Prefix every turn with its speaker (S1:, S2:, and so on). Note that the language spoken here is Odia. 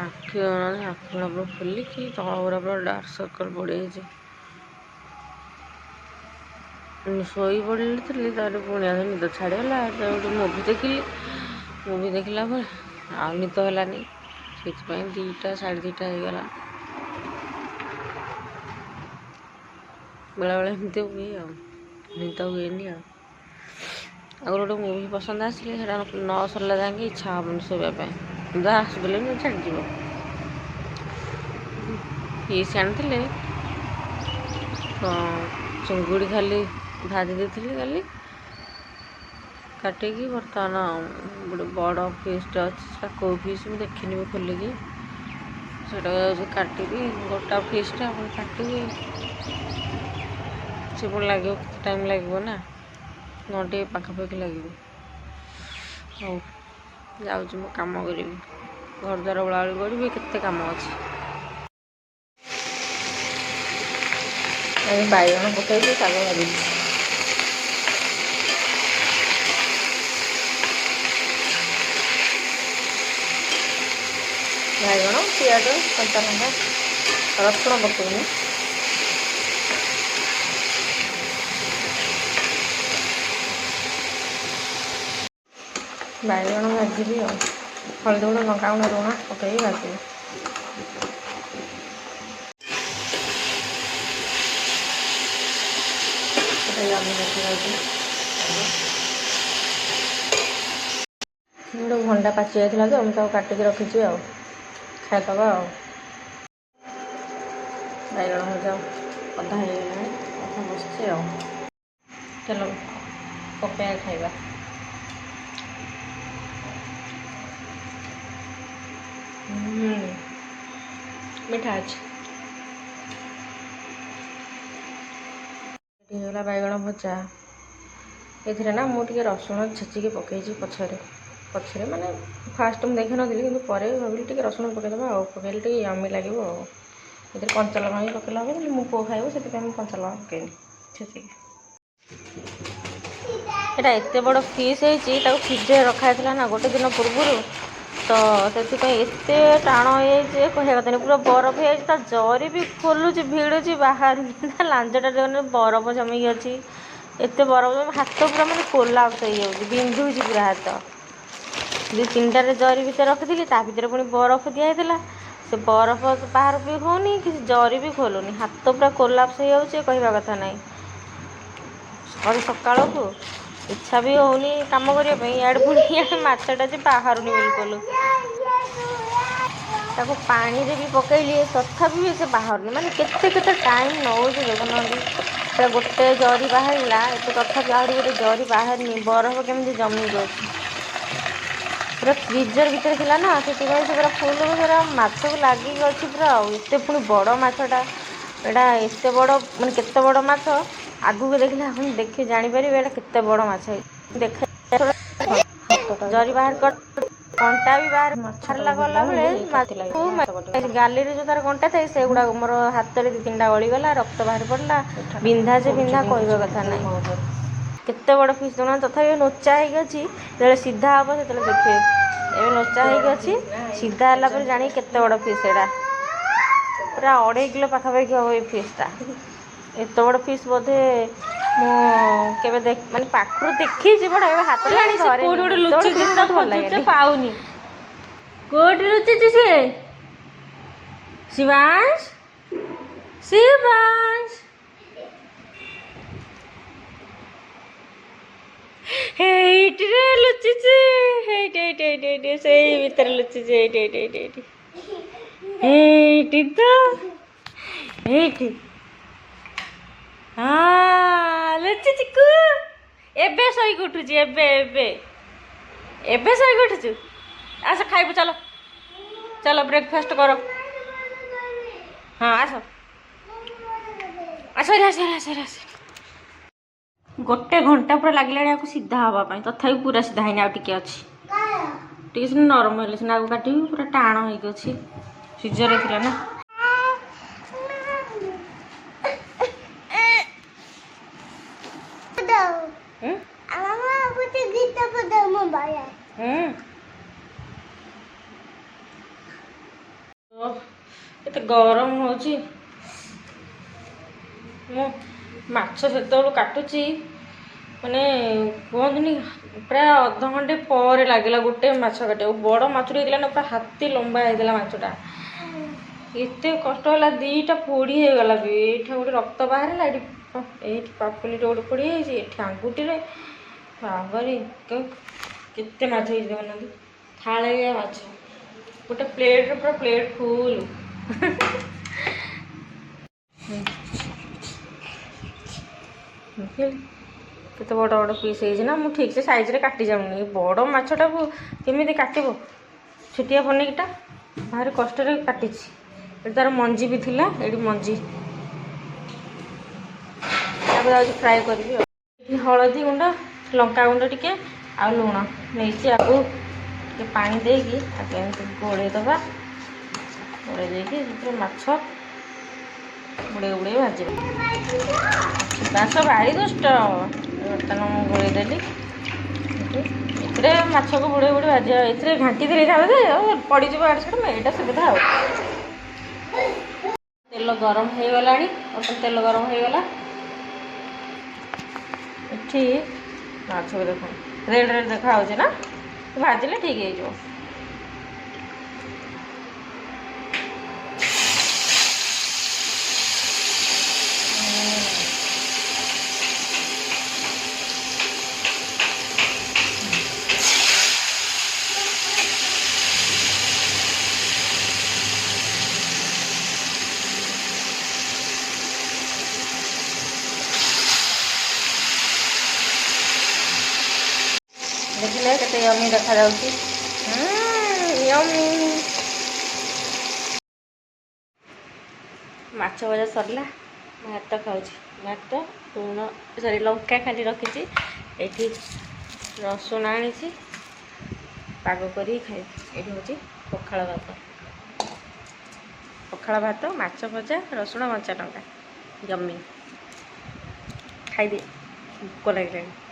S1: ଆଖି ଗୁଡ଼ା ପୁରା ଫୁଲିକି ତଳ ଗୁଡ଼ା ପୁରା ଡାର୍କ ସର୍କଲ୍ ପଡ଼ିଯାଇଛି। ଶୋଇ ପଡ଼ିଥିଲି ତାପରେ ପୁଣି ଆଉ ନିଦ ଛାଡ଼ିଗଲା। ଗୋଟେ ମୁଭି ଦେଖିଲି। ମୁଭି ଦେଖିଲା ପରେ ଆଉ ନିଦ ହେଲାନି, ସେଥିପାଇଁ 2ଟା 2:30 ହେଇଗଲା। ବେଳେବେଳେ ଏମିତି ହୁଏ ଆଉ, ନିଦ ହୁଏନି ଆଉ। ଆଗରୁ ଗୋଟେ ମୁଭି ପସନ୍ଦ ଆସିଲେ ସେଇଟା ନ ସରିଲା ଯାଏଁକି ଇଚ୍ଛା ହେବନି ଶୋଇବା ପାଇଁ, ନିଦ ଆସିବନି ଛାଡ଼ିଯିବ। ପିସ୍ ଆଣିଥିଲେ ଚିଙ୍ଗୁଡ଼ି ଖାଲି ଭାଜି ଦେଇଥିଲି କାଲି କାଟିକି। ବର୍ତ୍ତମାନ ଗୋଟେ ବଡ଼ ପିସ୍ଟେ ଅଛି, ସେଟା କେଉଁ ପିସ୍ ମୁଁ ଦେଖିନି ବି ଖୋଲିକି। ସେଇଟା ଯାଉଛି କାଟିବି, ଗୋଟା ପିସ୍ଟା ପୁଣି କାଟିବି। ସେ ପୁଣି ଲାଗିବ, କେତେ ଟାଇମ୍ ଲାଗିବ ନା, ଘଣ୍ଟେ ପାଖାପାଖି ଲାଗିବ। ହଉ ଯାଉଛି ମୁଁ କାମ କରିବି, ଘରଦ୍ୱାର ଓଳାଓଳି କରିବି, କେତେ କାମ ଅଛି। ବାଇଗଣ ପକେଇକି ଶାଗ ଭାଜିଛି। ବାଇଗଣ, ପିଆଜ, କଞ୍ଚା ଲଙ୍କା, ରସୁଣ ପକେଇନି। ବାଇଗଣ ଭାଜିବି ଆଉ, ହଳଦୀ ଗୁଣ୍ଡ, ଲଙ୍କା ଗୁଣ୍ଡ, ଲୁଣ ପକେଇକି ଭାଜିବି। ଗୋଟେ ଭଣ୍ଡା ପାଚି ଯାଇଥିଲା ତ, ମୁଁ ତାକୁ କାଟିକି ରଖିଛି ଆଉ, ଖାଇଦେବା ଆଉ। ବାଇଗଣ ଭଜା ଅଧା ହେଇଗଲାଣି, ଅଧା ବସିଛି ଆଉ। ଚାଲ ପକାଇବା ଖାଇବା। ମିଠା ଅଛି। ହେଇଗଲା ବାଇଗଣ ଭଜା। ଏଥିରେ ନା ମୁଁ ଟିକେ ରସୁଣ ଛେଚିକି ପକାଇଛି ପଛରେ ମାନେ ଫାଷ୍ଟ ମୁଁ ଦେଖିନଥିଲି, କିନ୍ତୁ ପରେ ଭାବିଲି ଟିକେ ରସୁଣ ପକାଇଦେବା ଆଉ, ପକାଇଲେ ଟିକେ ୟମି ଲାଗିବ ଆଉ। ଏଥିରେ କଞ୍ଚା ଲଙ୍କା ବି ପକାଇଲା ହେବ, କିନ୍ତୁ ମୋ ପୁଅ ଖାଇବ ସେଥିପାଇଁ ମୁଁ କଞ୍ଚା ଲଙ୍କା ପକାଇନି ଛେଚିକି। ଏଇଟା ଏତେ ବଡ଼ ପିସ୍ ହେଇଛି, ତାକୁ ଫ୍ରିଜରେ ରଖାହେଇଥିଲା ନା ଗୋଟେ ଦିନ ପୂର୍ବରୁ, ତ ସେଥିପାଇଁ ଏତେ ଟାଣ ହେଇଯାଇଛି ଯେ କହିବା କଥା ନାହିଁ। ପୁରା ବରଫ ହେଇଯାଇଛି, ତା ଜରି ବି ଖୋଲୁଛି ଭିଡ଼ୁଛି ବାହାରୁନି, ତା ଲାଞ୍ଜଟା ବରଫ ଜମିକି ଅଛି। ଏତେ ବରଫ ହାତ ପୁରା ମାନେ କୋଲାପ୍ସ ହେଇଯାଉଛି, ବିନ୍ଧୁଛି ପୁରା ହାତ। 2-3ଟାରେ ଜରି ଭିତରେ ରଖିଥିଲି, ତା ଭିତରେ ପୁଣି ବରଫ ଦିଆହେଇଥିଲା। ସେ ବରଫ ବାହାରକୁ ବି ହେଉନି, କିଛି ଜରି ବି ଖୋଲୁନି, ହାତ ପୁରା କୋଲାପ୍ସ ହେଇଯାଉଛି, କହିବା କଥା ନାହିଁ। ସକାଳକୁ ଇଚ୍ଛା ବି ହେଉନି କାମ କରିବା ପାଇଁ, ଇଆଡ଼େ ପୁଣି ମାଛଟା ଯେ ବାହାରୁନି ବିଲକୁଲ। ତାକୁ ପାଣିରେ ବି ପକେଇଲି, ତଥାପି ବି ସେ ବାହାରୁନି। ମାନେ କେତେ ଟାଇମ୍ ନେଉଛି ଦେଖୁନାହାନ୍ତି। ସେଟା ଗୋଟେ ଜରି ବାହାରିଲା, ଏବେ ତଥାପି ଆହୁରି ଗୋଟେ ଜରି ବାହାରିନି, ବରଫ କେମିତି ଜମିକି ଅଛି। ପୁରା ଫ୍ରିଜର ଭିତରେ ଥିଲା ନା, ସେଥିପାଇଁ ସେ ପୁରା ଫୁଲ୍ ପୁରା ମାଛକୁ ଲାଗିକି ଅଛି ପୁରା ଆଉ। ଏତେ ପୁଣି ବଡ଼ ମାଛଟା, ଏଇଟା ଏତେ ବଡ଼, ମାନେ କେତେ ବଡ଼ ମାଛ ଆଗକୁ ଦେଖିଲେ ଆପଣ ଜାଣିପାରିବେ ଏଇଟା କେତେ ବଡ଼ ମାଛ ହେଇଛି। ଜରି ବାହାର କରି କଣ୍ଟା ବି ବାହାରିଲା ଗଲାବେଳେ ଗାଲିରେ ଯେଉଁ ତାର କଣ୍ଟା ଥାଏ, ସେଗୁଡ଼ାକ ମୋର ହାତରେ 2-3ଟା ଗଳିଗଲା, ରକ୍ତ ବାହାରି ପଡ଼ିଲା, ବିନ୍ଧା ଯେ ବିନ୍ଧା କହିବା କଥା ନାହିଁ। କେତେ ବଡ଼ ପିସ୍ ଦେଉନାହାନ୍ତି, ତଥାପି ନୋଚା ହେଇକି ଅଛି। ଯେତେବେଳେ ସିଧା ହେବ ସେତେବେଳେ ଦେଖିବେ। ଏବେ ନୋଚା ହେଇକି ଅଛି, ସିଧା ହେଲା ପରେ ଜାଣିକି କେତେ ବଡ଼ ପିସ୍ ଏଇଟା। ପୁରା 2.5 କିଲୋ ପାଖାପାଖି ହେବ ଏଇ ପିସ୍ଟା। ଏତେ ବଡ଼ ପିସ୍ ବୋଧେ ମୁଁ କେବେ ମାନେ ପାଖରୁ ଦେଖିଛି, ବଡ଼ ଏବେ ହାତରେ ପାଉନି। କୋଉଠି ଲୁଚିଛି ସିଏ? ଶିବାଂଶ, ହେଇଟିରେ ଲୁଚିଛି, ହେଇଟି ସେଇ ଭିତରେ ଲୁଚିଛି, ହେଇଟି ତ, ହେଇଟି। ହଁ ଲୁଚିଛି କୁ। ଏବେ ଶୋଇକି ଉଠୁଛି, ଏବେ ଶୋଇକି ଉଠୁଛୁ। ଆସ ଖାଇବୁ, ଚାଲ ବ୍ରେକଫାଷ୍ଟ କର। ହଁ ଆସ। ଗୋଟେ ଘଣ୍ଟା ପୁରା ଲାଗିଲାଣି ଆକୁ ସିଧା ହେବା ପାଇଁ, ତଥାପି ପୁରା ସିଧା ହେଇନି, ଆଉ ଟିକେ ଅଛି। ଟିକେ ସିନା ନରମ ହେଲେ ସିନା ଆକୁ କାଟିବି, ପୁରା ଟାଣ ହେଇକି ଅଛି, ସିଝରରେ ଥିଲା ନା। କେତେ ଗରମ ହେଉଛି। ମୁଁ ମାଛ ସେତେବେଳୁ କାଟୁଛି ମାନେ କୁହନ୍ତୁନି ପ୍ରାୟ ଅଧଘଣ୍ଟେ ପରେ ଲାଗିଲା ଗୋଟେ ମାଛ କାଟିବାକୁ। ବଡ଼ ମାଛଟା ହେଇଥିଲା ନା, ପୁରା ହାତୀ ଲମ୍ବା ହେଇଥିଲା ମାଛଟା। ଏତେ କଷ୍ଟ ହେଲା, ଦୁଇଟା ପୋଡ଼ି ହେଇଗଲା ବି। ଏଇଠି ଗୋଟେ ରକ୍ତ ବାହାରିଲା, ଏଇଠି ପାପୁଲିରେ ଗୋଟେ ପୋଡ଼ି ହେଇଯାଇଛି, ଏଠି ଆଙ୍ଗୁଠିରେ। ବାବାରେ କେତେ ମାଛ ହେଇଛି ଦେଖୁନାହାନ୍ତି, ଥାଳିଆ ମାଛ ଗୋଟେ ପ୍ଲେଟ୍ରେ, ପୁରା ପ୍ଲେଟ୍ ଫୁଲ୍। କେତେ ବଡ଼ ବଡ଼ ପିସ୍ ହେଇଛି ନା, ମୁଁ ଠିକ୍ ସେ ସାଇଜ୍ରେ କାଟି ଯାଉନି। ବଡ଼ ମାଛଟାକୁ କେମିତି କାଟିବ? ଛୋଟିଆ ପନିକିଟା ଭାରି କଷ୍ଟରେ କାଟିଛି। ଏଠି ତାର ମଞ୍ଜି ବି ଥିଲା, ଏଠି ମଞ୍ଜି। ତାପରେ ଯାଉଛି ଫ୍ରାଏ କରିବି ଆଉ। ଏଠି ହଳଦୀ ଗୁଣ୍ଡ, ଲଙ୍କାଗୁଣ୍ଡ ଟିକେ ଆଉ ଲୁଣ ନେଇଛି। ଆକୁ ଟିକେ ପାଣି ଦେଇକି ତାକୁ ଏମିତି ଗୋଳେଇ ଦେବା। ଗୋଳେଇ ଦେଇକି ସେଥିରେ ମାଛ ବୁଡ଼େଇ ବୁଡ଼େଇ ଭାଜିବା। ମାଛ ଭାରି ଦୁଷ୍ଟ। ବର୍ତ୍ତମାନ ମୁଁ ଗୋଳେଇ ଦେଲି। ଏଥିରେ ମାଛକୁ ବୁଡ଼େଇ ବୁଡ଼େଇ ଭାଜିବା। ଏଥିରେ ଘାଣ୍ଟି ଦେଇଥାନ୍ତେ ଯେ ଆଉ ପଡ଼ିଯିବ ଆଡ଼େ ସାଡ଼େ। ଏଇଟା ସୁବିଧା ଆଉ। ତେଲ ଗରମ ହେଇଗଲାଣି। ବର୍ତ୍ତମାନ ତେଲ ଗରମ ହେଇଗଲା। ଏଠି ମାଛକୁ ଦେଖ, ରେଡ୍ ରେଡ୍ ଦେଖାହେଉଛି ନା, ଭାଜିଲେ ଠିକ୍ ହେଇଯିବ। ଦେଖିଲେ କେତେ ୟମି ଦେଖାଯାଉଛି। ୟମି। ମାଛ ଭଜା ସରିଲା, ଭାତ ଖାଉଛି। ଭାତ, ଲୁଣ, ସରି ଲଙ୍କା ଖାଲି ରଖିଛି। ଏଠି ରସୁଣ ଆଣିଛି, ପାଗ କରିକି ଖାଇବି। ଏଠି ହେଉଛି ପଖାଳ ଭାତ। ପଖାଳ ଭାତ, ମାଛ ଭଜା, ରସୁଣ କଞ୍ଚା ଲଙ୍କା। ୟମି। ଖାଇଦିଏ, ଭୋକ ଲାଗିଲାଣି।